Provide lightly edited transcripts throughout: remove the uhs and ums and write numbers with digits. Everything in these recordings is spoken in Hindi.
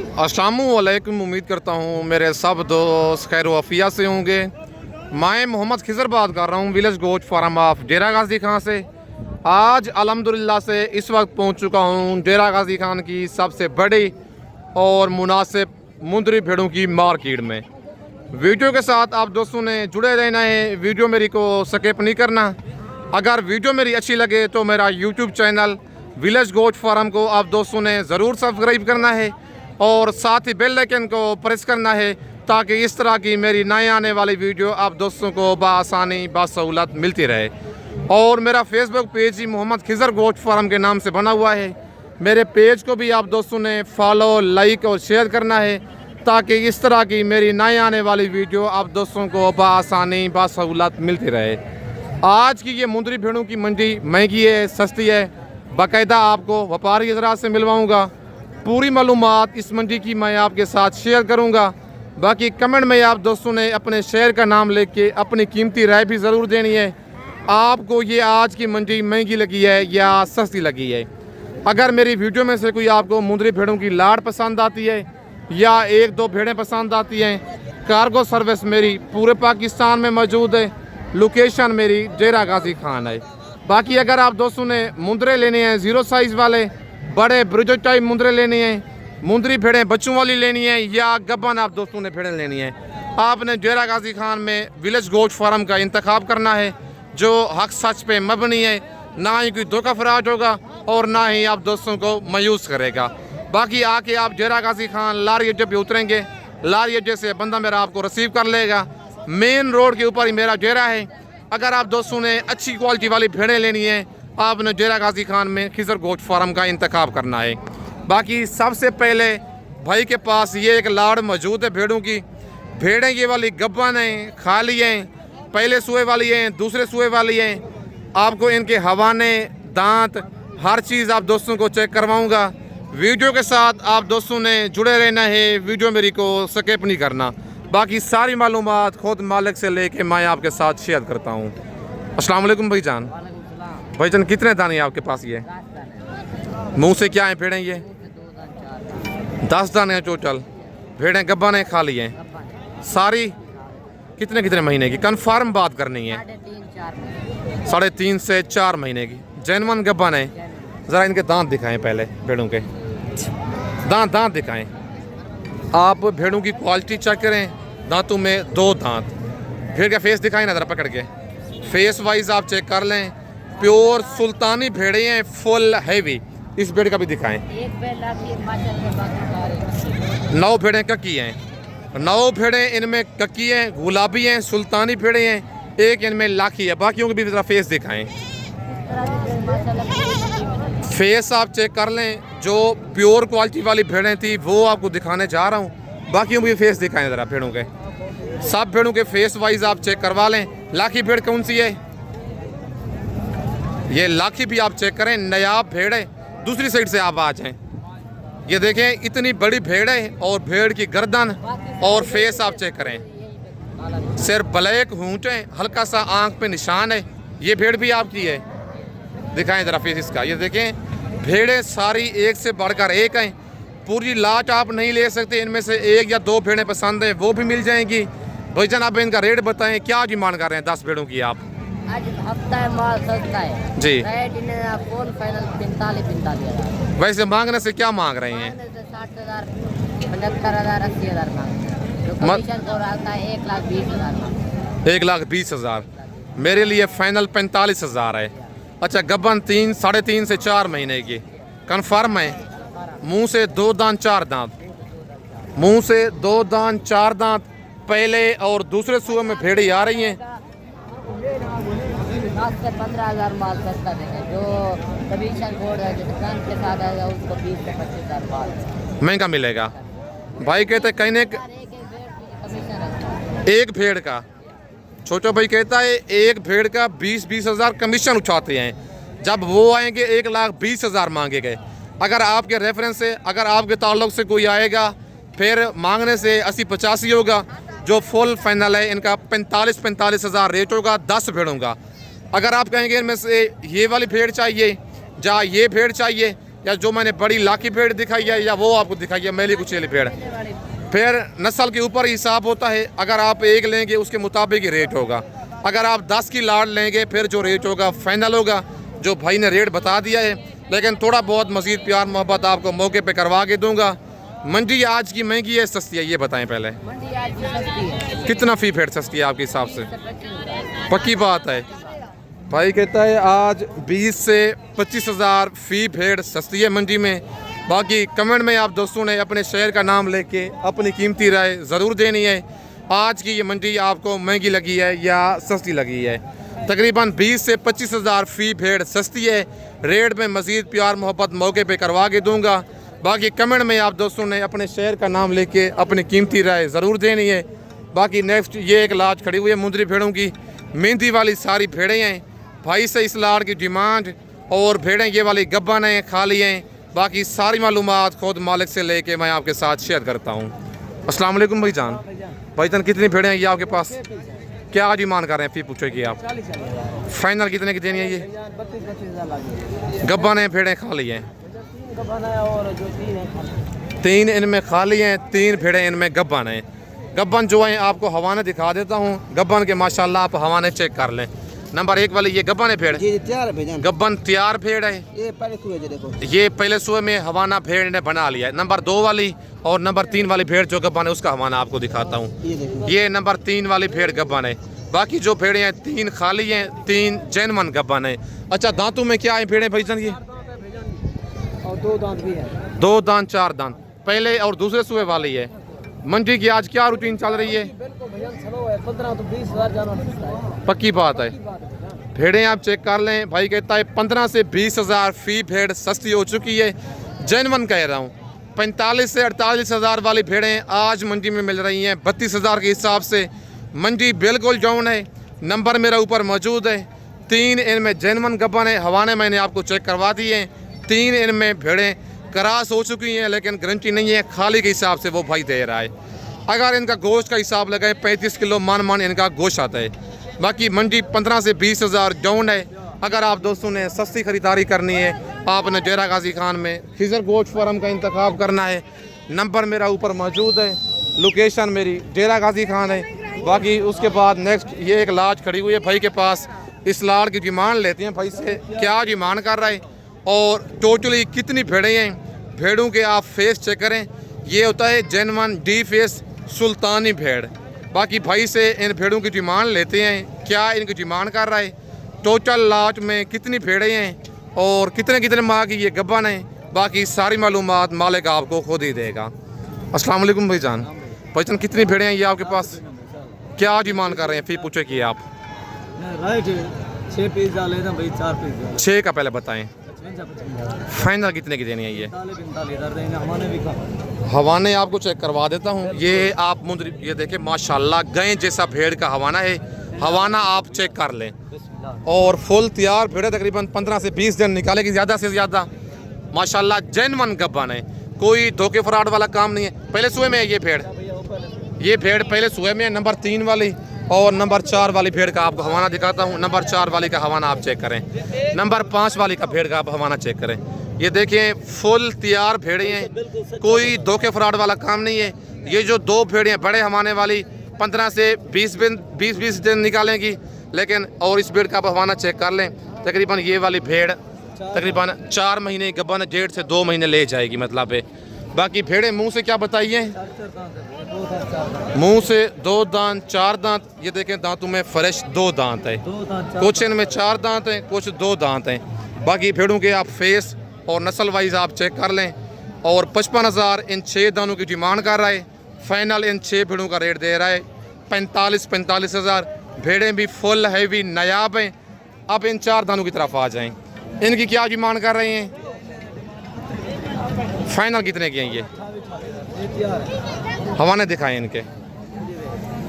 अस्सलामुअलैकुम। उम्मीद करता हूँ मेरे सब दोस्त खैर वफिया से होंगे। मैं मोहम्मद खिज़र बात कर रहा हूँ विलेज गोश्त फार्म ऑफ डेरा गाजी खान से। आज अल्हम्दुलिल्लाह से इस वक्त पहुँच चुका हूँ डेरा गाजी खान की सबसे बड़ी और मुनासिब मुंदरी भेड़ों की मार्केट में। वीडियो के साथ आप दोस्तों ने जुड़े रहना है, वीडियो मेरी को स्किप नहीं करना। अगर वीडियो मेरी अच्छी लगे तो मेरा यूट्यूब चैनल विलेज गोश्त फार्म को आप दोस्तों ने ज़रूर सब्सक्राइब करना है और साथ ही बेल आइकन को प्रेस करना है ताकि इस तरह की मेरी नए आने वाली वीडियो आप दोस्तों को बासानी बासहूलत मिलती रहे। और मेरा फेसबुक पेज ही मोहम्मद खिज़र गोश्त फार्म के नाम से बना हुआ है। मेरे पेज को भी आप दोस्तों ने फॉलो, लाइक और शेयर करना है ताकि इस तरह की मेरी नए आने वाली वीडियो आप दोस्तों को बासानी बासहूलत मिलती रहे। आज की ये मुंदरी भेड़ों की मंडी महंगी है, सस्ती है, बाकायदा आपको व्यापारी हज़रात से मिलवाऊँगा। पूरी मालूमात इस मंडी की मैं आपके साथ शेयर करूंगा। बाकी कमेंट में आप दोस्तों ने अपने शहर का नाम लेके अपनी कीमती राय भी ज़रूर देनी है। आपको ये आज की मंडी महंगी लगी है या सस्ती लगी है। अगर मेरी वीडियो में से कोई आपको मुंदरी भेड़ों की लाड़ पसंद आती है या एक दो भेड़ें पसंद आती हैं, कार्गो सर्विस मेरी पूरे पाकिस्तान में मौजूद है। लोकेशन मेरी डेरा गाजी खान है। बाकी अगर आप दोस्तों ने मुंदरे लेने हैं ज़ीरो साइज़ वाले, बड़े ब्रिजो टाइप मुंदरे लेनी हैं, मुंदरी भेड़ें बच्चों वाली लेनी है या गब्बन आप दोस्तों ने भेड़ें लेनी है, आपने डेरा गाजी खान में विलेज गोश्त फार्म का इंतखाब करना है जो हक सच पे मबनी है। ना ही कोई धोखा फराज होगा और ना ही आप दोस्तों को मायूस करेगा। बाकी आके आप डेरा गाजी खान लारी अड्डे पे उतरेंगे, लारी अड्डे से बंदा मेरा आपको रिसीव कर लेगा। मेन रोड के ऊपर ही मेरा डेरा है। अगर आप दोस्तों ने अच्छी क्वालिटी वाली भेड़ें लेनी है आपने डेरा गाजी खान में खिज़र गोश्त फार्म का इंतखाब करना है। बाकी सबसे पहले भाई के पास ये एक लाड़ मौजूद है भेड़ों की। भेड़ें ये वाली गब्बन हैं, खाली हैं, पहले सुए वाली हैं, दूसरे सुए वाली हैं। आपको इनके हवाने, दांत, हर चीज़ आप दोस्तों को चेक करवाऊंगा। वीडियो के साथ आप दोस्तों ने जुड़े रहना है, वीडियो मेरी को स्किप नहीं करना। बाकी सारी मालूमात खुद मालिक से लेके मैं आपके साथ शेयर करता हूँ। अस्सलाम वालेकुम भाईजान। भाईजान कितने दाने हैं आपके पास? ये मुंह से क्या है भेड़ें? ये 10 दाने हैं टोटल। भेड़ें गब्बन हैं, खाली हैं सारी। कितने कितने महीने की कन्फर्म बात करनी है? 3.5 से 4 महीने की जेन्युइन गब्बन है। ज़रा इनके दांत दिखाएं, पहले भेड़ों के दांत दिखाएं। आप भेड़ों की क्वालिटी चेक करें। दांतों में 2 दांत। भेड़ का फेस दिखाएं ना ज़रा पकड़ के, फेस वाइज आप चेक कर लें। प्योर सुल्तानी भेड़े हैं, फुल हैवी। इस भेड़ का भी दिखाएं। 9 भेड़ें कक्की हैं, 9 भेड़ें इनमें कक्की हैं, गुलाबी हैं, सुल्तानी भेड़े हैं, एक इनमें लाखी है। बाकियों के भी जरा फेस दिखाएं। फेस आप चेक कर लें। जो प्योर क्वालिटी वाली भेड़ें थी वो आपको दिखाने जा रहा हूँ। बाकियों के भी फेस दिखाएं ज़रा भेड़ों के। सब भेड़ों के फेस वाइज आप चेक करवा लें। लाखी भेड़ कौन सी है? ये लाखी भी आप चेक करें, नयाब भेड़ है। दूसरी साइड से आप आ जाएं, ये देखें इतनी बड़ी भेड़ है और भेड़ की गर्दन और फेस आप चेक करें। सिर ब्लैक होंठ है, हल्का सा आंख पे निशान है। ये भेड़ भी आपकी है, दिखाएं ज़रा फेस इसका। ये देखें भेड़ें सारी एक से बढ़कर एक हैं। पूरी लाट आप नहीं ले सकते, इनमें से 1 या 2 भेड़ें पसंद हैं वो भी मिल जाएंगी। भाईजान आप इनका रेट बताएं, क्या डिमांड कर रहे हैं 10 भेड़ों की आप? आज हफ्ता है, माल सस्ता है जी। Phone final 45,000। वैसे मांगने से क्या मांग रहे हैं? 60,000, 75,000, 80,000 मांगते हैं। कमीशन को आता है 1,20,000 मांगते हैं। 1,20,000 मेरे लिए फाइनल 45,000 है। अच्छा, गब्बन 3.5 से 4 महीने की कन्फर्म है। मुंह से 2 दांत 4 दांत, मुंह से 2 दांत 4 दांत। पहले और दूसरे सूबे में भेड़ी आ रही हैं। 10 से 15,000 माल सस्ता देंगे। जो कमीशन कोड है जो दुकान के साथ आएगा उसको 20 से 25,000 माल महंगा मिलेगा। भाई कहते कहने एक भेड़ का, छोटा भाई कहता है एक भेड़ का 20,000 कमीशन उठाते हैं। जब वो आएंगे 1,20,000 मांगे गए। अगर आपके रेफरेंस से, अगर आपके ताल्लुक से कोई आएगा फिर मांगने से 80-85 होगा। जो फुल फाइनल है इनका 45,000 रेट होगा 10 भेड़ों का। अगर आप कहेंगे इनमें से ये वाली भेड़ चाहिए या ये भेड़ चाहिए या जो मैंने बड़ी लाखी भेड़ दिखाई है या वो आपको दिखाई है मैली कुचेली भेड़। फिर नस्ल के ऊपर हिसाब होता है, अगर आप एक लेंगे उसके मुताबिक ही रेट होगा। अगर आप 10 की लाड़ लेंगे फिर जो रेट होगा फाइनल होगा, जो भाई ने रेट बता दिया है। लेकिन थोड़ा बहुत मज़ीद प्यार मोहब्बत आपको मौके पे करवा के दूंगा। मंडी आज की महंगी है सस्ती है, ये बताएं पहले। मंडी आज की सस्ती है। कितना फ़ी भेड़ सस्ती है आपके हिसाब से? पक्की बात है। भाई कहता है आज 20 से 25 हज़ार फ़ी भेड़ सस्ती है मंडी में। बाकी कमेंट में आप दोस्तों ने अपने शहर का नाम लेके अपनी कीमती राय ज़रूर देनी है। आज की ये मंडी आपको महंगी लगी है या सस्ती लगी है? तकरीबन 20 से 25 हज़ार फ़ी भेड़ सस्ती है। रेट में मज़ीद प्यार मोहब्बत मौके पे करवा के दूंगा। बाकी कमेंट में आप दोस्तों ने अपने शहर का नाम लेके अपनी कीमती राय ज़रूर देनी है। बाकी नेक्स्ट ये एक लाट खड़ी हुई है मुंदरी भेड़ों की, मेहंदी वाली सारी भेड़ें हैं। भाई से इस लाट की डिमांड और भेड़ें ये वाली गब्बन हैं, खाली हैं। बाकी सारी मालूमात खुद मालिक से लेके मैं आपके साथ शेयर करता हूँ। अस्सलाम वालेकुम भाईजान। भाईजान कितनी भेड़ें हैं ये आपके पास? क्या डिमांड कर रहे हैं? फ़ी पूछेगी आप। फाइनल कितने की देनी है ये? 32-25 गब्बन हैं, भेड़ें खाली हैं। तीन इनमें खाली हैं, 3 भेड़ें इनमें गब्बन हैं। गब्बन जो है आपको हवाने दिखा देता हूँ। गब्बन के माशाल्लाह आप हवाने चेक कर लें। नंबर 1 वाली ये गब्बन है भेड़, गब्बन तैयार भेड़ है। ये पहले सुबह में हवाना भेड़ ने बना लिया है। नंबर 2 वाली और नंबर 3 वाली भेड़ जो गब्बन है उसका हवाना आपको दिखाता हूँ। ये नंबर 3 वाली भेड़ गब्बन है। बाकी जो भेड़ें हैं 3 खाली हैं, 3 जैनमन गब्बन है। अच्छा दांतों में क्या है भेड़ें भाईजान ये? और 2 दांत भी है। 2 दांत 4 दांत पहले और दूसरे सुबह वाली है। मंडी की आज क्या रूटीन चल रही है? 15 तो 20 हज़ार जानवर। पक्की बात है। भेड़ें आप चेक कर लें। भाई कहता है 15 से 20 हज़ार फ़ी भेड़ सस्ती हो चुकी है। जैनवन कह रहा हूँ। 45 से 48 हज़ार वाली भेड़ें आज मंडी में मिल रही हैं 32 हज़ार के हिसाब से। मंडी बिल्कुल डाउन है। नंबर मेरा ऊपर मौजूद है। 3 इनमें जैनवन गब्बन है, हवाने मैंने आपको चेक करवा दिए हैं। 3 इनमें भेड़ें क्रॉस हो चुकी हैं लेकिन गारंटी नहीं है, खाली के हिसाब से वो भाई दे रहा है। अगर इनका गोश्त का हिसाब लगाए 35 किलो मान इनका गोश्त आता है। बाकी मंडी 15 से 20 हज़ार डाउन है। अगर आप दोस्तों ने सस्ती ख़रीदारी करनी है, आपने डेरा गाजी खान में खिजर गोश्त फार्म का इंतखाब करना है। नंबर मेरा ऊपर मौजूद है, लोकेशन मेरी डेरा गाजी खान है। बाकी उसके बाद नेक्स्ट ये एक लाट खड़ी हुई है भाई के पास। इस लाट की डिमांड लेते हैं भाई से, क्या डिमांड कर रहा है और टोटली कितनी भेड़ें हैं। भेड़ों के आप फेस चेक करें। ये होता है जेनवन डी फेस सुल्तानी भेड़। बाकी भाई से इन भेड़ों की डिमांड लेते हैं, क्या इनकी डिमांड कर रहा है, टोटल लाट में कितनी भेड़ें हैं और कितने कितने माह की ये गब्बन है। बाकी सारी मालूमात मालिक आपको खुद ही देगा। अस्सलाम वालेकुम भाईजान। भाईजान कितनी भेड़ें हैं ये आपके पास? क्या डिमांड कर रहे हैं? फ़ी पूछे कि आप? राइट 6 पीस डाले ना भाई, 4 पीस 6 का पहले बताएं। फाइनल कितने की देनी है ये? हवाने आपको चेक करवा देता हूँ। ये आप मुंदरी ये देखें माशाल्लाह गए जैसा भेड़ का हवाना है। हवाना आप चेक कर लें और फुल तैयार भेड़ तकरीबन 15 से 20 दिन निकालेगी ज़्यादा से ज़्यादा। माशाल्लाह जैनवन गब्बन है, कोई धोखे फ्रॉड वाला काम नहीं है। पहले सुबह में है ये भेड़, ये भेड़ पहले सुबह में है। नंबर 3 वाली और नंबर 4 वाली भेड़ का आपको हवाना दिखाता हूँ। नंबर 4 वाली का हवाना आप चेक करें। नंबर 5 वाली का भेड़ का आप हवाना चेक करें। ये देखें फुल तैयार भेड़ें हैं, कोई धोखे फ्रॉड वाला काम नहीं है। ये जो 2 भेड़ें हैं बड़े हवाने वाली 15 से 20 दिन निकालेंगी। लेकिन और इस भेड़ का आप हवाना चेक कर लें। तकरीबन ये वाली भेड़ तकरीबन 4 महीने गब्बन 1.5 से 2 महीने ले जाएगी मतलब है। बाकी भेड़ें मुंह से क्या बताइए? मुंह से 2 दांत 4 दांत। ये देखें दांतों में फ्रेश 2 दांत है, कुछ इनमें 4 दांत हैं, कुछ 2 दांत हैं। बाकी भेड़ों के आप फेस और नस्ल वाइज आप चेक कर लें। और 55 हज़ार इन 6 दानों की डिमांड कर रहा है। फाइनल इन 6 भेड़ों का रेट दे रहा है 45 हज़ार। भेड़ें भी फुल हैवी नायाब हैं। अब इन 4 दानों की तरफ आ जाएं। इनकी क्या डिमांड कर रहे हैं? फाइनल कितने की हैं ये? हवाने दिखाएं इनके।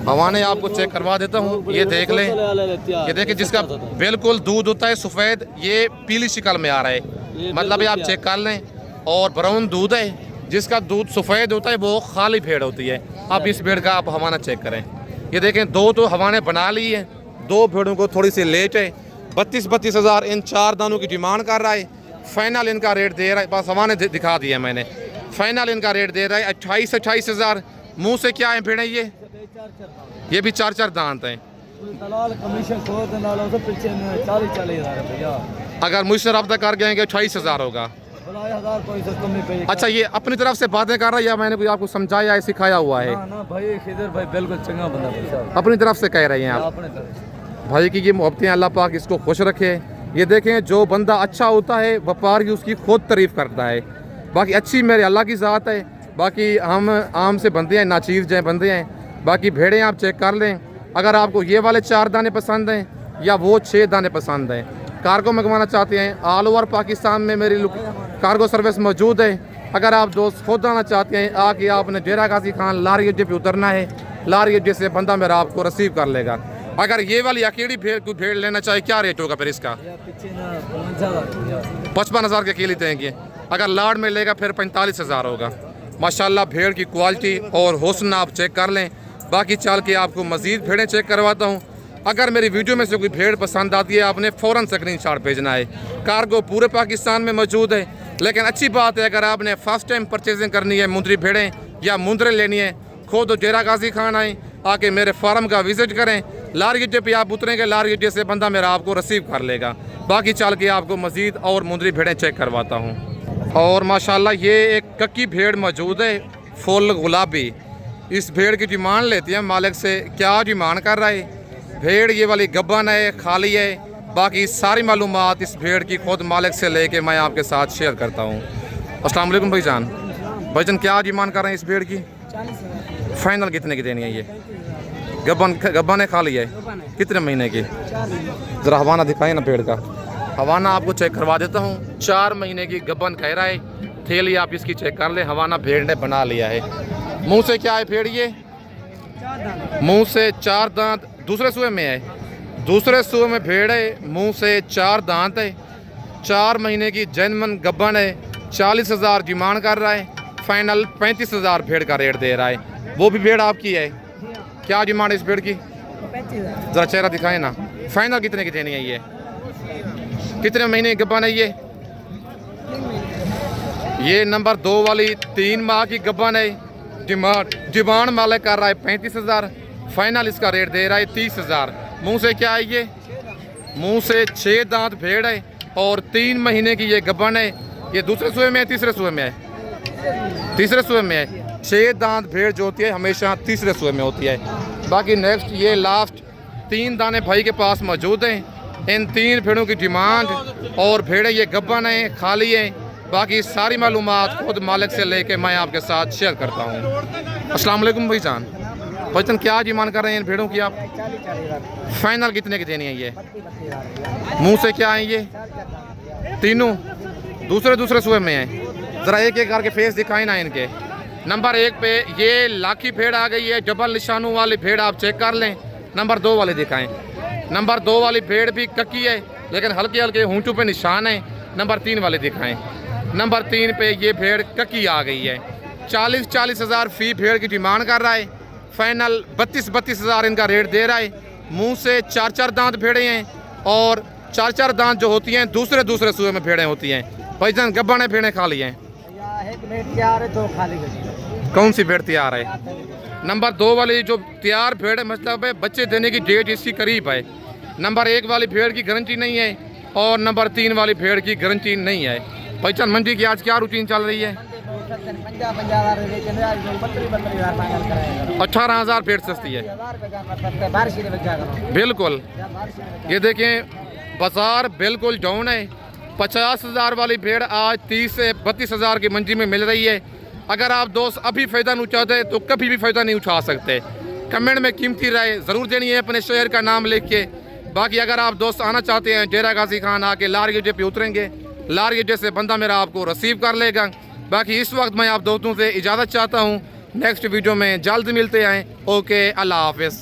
हवाने आपको चेक करवा देता हूँ। ये देख लें, ये देखें जिसका बिल्कुल दूध होता है सफ़ेद, ये पीली शिकल में आ रहा है मतलब ये आप चेक कर लें। और ब्राउन दूध है, जिसका दूध सफ़ेद होता है वो खाली भेड़ होती है। आप इस भेड़ का आप हवाना चेक करें। ये देखें 2 तो हवाने बना ली है, 2 भेड़ों को थोड़ी सी लेट है। 32 हज़ार इन 4 दानों की डिमांड कर रहा है। फाइनल इनका रेट दे रहा है, बस हवा ने दिखा दिया मैंने। फाइनल इनका रेट दे रहा है 28,000। मुंह से क्या है भेड़े ये भी 4 दांत हैं। अगर मुझसे रब्ता कर गए 28,000 होगा। अच्छा, ये अपनी तरफ से बातें कर रहा है या मैंने कोई आपको समझाया है, सिखाया हुआ है? भाई खिदर भाई बिल्कुल चंगा बंदा, अपनी तरफ से कह रहे हैं आप भाई की ये मोहब्बतें, अल्लाह पाक इसको खुश रखे। ये देखें, जो बंदा अच्छा होता है व्यापार की उसकी खुद तारीफ करता है। बाकी अच्छी मेरे अल्लाह की ज़ात है, बाकी हम आम से बंदे हैं, नाचीज़ जैसे बंदे हैं। बाकी भेड़ें आप चेक कर लें, अगर आपको ये वाले 4 दाने पसंद हैं या वो 6 दाने पसंद हैं, कार्गो मंगवाना चाहते हैं, ऑल ओवर पाकिस्तान में मेरी कार्गो सर्विस मौजूद है। अगर आप दोस्त खुद आना चाहते हैं, आके आपने डेरा गाजी खान लारी अड्डे पे उतरना है, लारी अड्डे से बंदा मेरा आपको रिसीव कर लेगा। अगर ये वाली अकेली भेड़ लेना चाहे, क्या रेट होगा फिर इसका? 55,000 के अकेली देंगे। अगर लाड़ में लेगा फिर 45,000 होगा। माशाल्लाह भेड़ की क्वालिटी और हुस्न आप चेक कर लें। बाकी चल के आपको मज़ीद भेड़ें चेक करवाता हूँ। अगर मेरी वीडियो में से कोई भेड़ पसंद आती है, आपने फ़ौरन स्क्रीनशॉट भेजना है। कार्गो पूरे पाकिस्तान में मौजूद है, लेकिन अच्छी बात है अगर आपने फ़र्स्ट टाइम परचेजिंग करनी है, मुंदरी भेड़ें या मुंदरे लेनी है, खुद डेरा गाजी खान आएँ, आके मेरे फार्म का विज़िट करें। लारी अड्डे पे आप उतरेंगे, लारी अड्डे से बंदा मेरा आपको रिसीव कर लेगा। बाकी चल के आपको मज़ीद और मुंदरी भेड़ें चेक करवाता हूँ। और माशाल्लाह ये एक कक्की भेड़ मौजूद है, फुल गुलाबी। इस भेड़ की डिमांड लेते हैं मालिक से, क्या डिमांड कर रहा है? भेड़ ये वाली गब्बन है, खाली है। बाकी सारी मालूमात इस भेड़ की खुद मालिक से लेके मैं आपके साथ शेयर करता हूँ। अस्सलाम वालेकुम भाईजान। भाईजान क्या डिमांड कर रहे हैं इस भेड़ की? 40,000। फाइनल कितने की देनी है? ये गब्बन है, खाली है, कितने महीने की? ज़रा हवाना दिखाएं ना भेड़ का। हवाना आपको चेक करवा देता हूँ। 4 महीने की गब्बन कह रहा है। थैली आप इसकी चेक कर लें, हवाना भेड़ ने बना लिया है। मुंह से क्या है भेड़? ये मुंह से 4 दांत, दूसरे सूए में है, दूसरे सूए में भेड़ है, मुंह से 4 दांत है, 4 महीने की जेन्युइन गब्बन है। 40,000 डिमांड कर रहा है, फाइनल 35,000 भेड़ का रेट दे रहा है। वो भी भेड़ आपकी है? क्या डिमांड है इस भेड़ की? 35,000। ज़रा चेहरा दिखाए ना। फाइनल कितने की देनी है? ये कितने महीने की गब्बन है? ये नंबर 2 वाली 3 माह की गब्बन है। डिमांड मालिक कर रहा है 35,000, फाइनल इसका रेट दे रहा है 30,000। मुंह से क्या है? ये मुंह से 6 दांत भेड़ है और 3 महीने की ये गब्बन है। ये दूसरे सूए में है, तीसरे सूए में है? तीसरे सूए में है। 6 दांत भेड़ जो होती है हमेशा तीसरे सूए में होती है। बाकी नेक्स्ट ये लास्ट 3 दाने भाई के पास मौजूद हैं। इन 3 भेड़ों की डिमांड और भेड़ें ये गब्बन है, खाली है। बाकी सारी मालूमात खुद मालिक से लेके मैं आपके साथ शेयर करता हूँ। अस्सलाम वालेकुम भाईजान। भाईजान क्या डिमांड कर रहे हैं इन भेड़ों की आप? 40,000। फाइनल कितने की देनी है ये? मुंह से क्या है? ये तीनों दूसरे सूए में है। ज़रा एक एक करके फेस दिखाएं ना इनके। नंबर 1 पे ये लाखी भेड़ आ गई है, डबल निशानों वाली भेड़ आप चेक कर लें। नंबर 2 वाले दिखाएं। नंबर 2 वाली भेड़ भी कक्की है, लेकिन हल्के हल्के होंठों पे निशान है। नंबर 3 वाले दिखाएं। नंबर 3 पे ये भेड़ कक्की आ गई है। 40,000 फी भेड़ की डिमांड कर रहा है, फाइनल 32,000 इनका रेट दे रहा है। मुंह से 4 दांत भेड़े हैं और 4 दांत जो होती हैं दूसरे सूए में भेड़ें होती हैं। भाईजान गब्बन है, भेड़ें खाली हैं? एक भेड़ तैयार है, 2 खाली है। कौन सी भेड़ तैयार है? नंबर 2 वाली जो तैयार भेड़ है, मतलब है बच्चे देने की डेट इसकी करीब है। नंबर 1 वाली भेड़ की गारंटी नहीं है और नंबर 3 वाली भेड़ की गारंटी नहीं है। भाईजान मंडी की आज क्या रूटीन चल रही है? 18,000 भेड़ सस्ती है बिल्कुल। ये देखें बाजार बिल्कुल डाउन है। 50,000 वाली भेड़ आज 30 से 32,000 की मंडी में मिल रही है। अगर आप दोस्त अभी फ़ायदा नहीं उठाते तो कभी भी फ़ायदा नहीं उठा सकते। कमेंट में कीमती राय ज़रूर देनी है अपने शहर का नाम लिख के। बाकी अगर आप दोस्त आना चाहते हैं, डेरा गाजी खान आके लारी अड्डे पे उतरेंगे, लारी अड्डे से बंदा मेरा आपको रिसीव कर लेगा। बाकी इस वक्त मैं आप दोस्तों से इजाज़त चाहता हूँ। नेक्स्ट वीडियो में जल्द मिलते हैं। ओके, अल्लाह हाफिज़।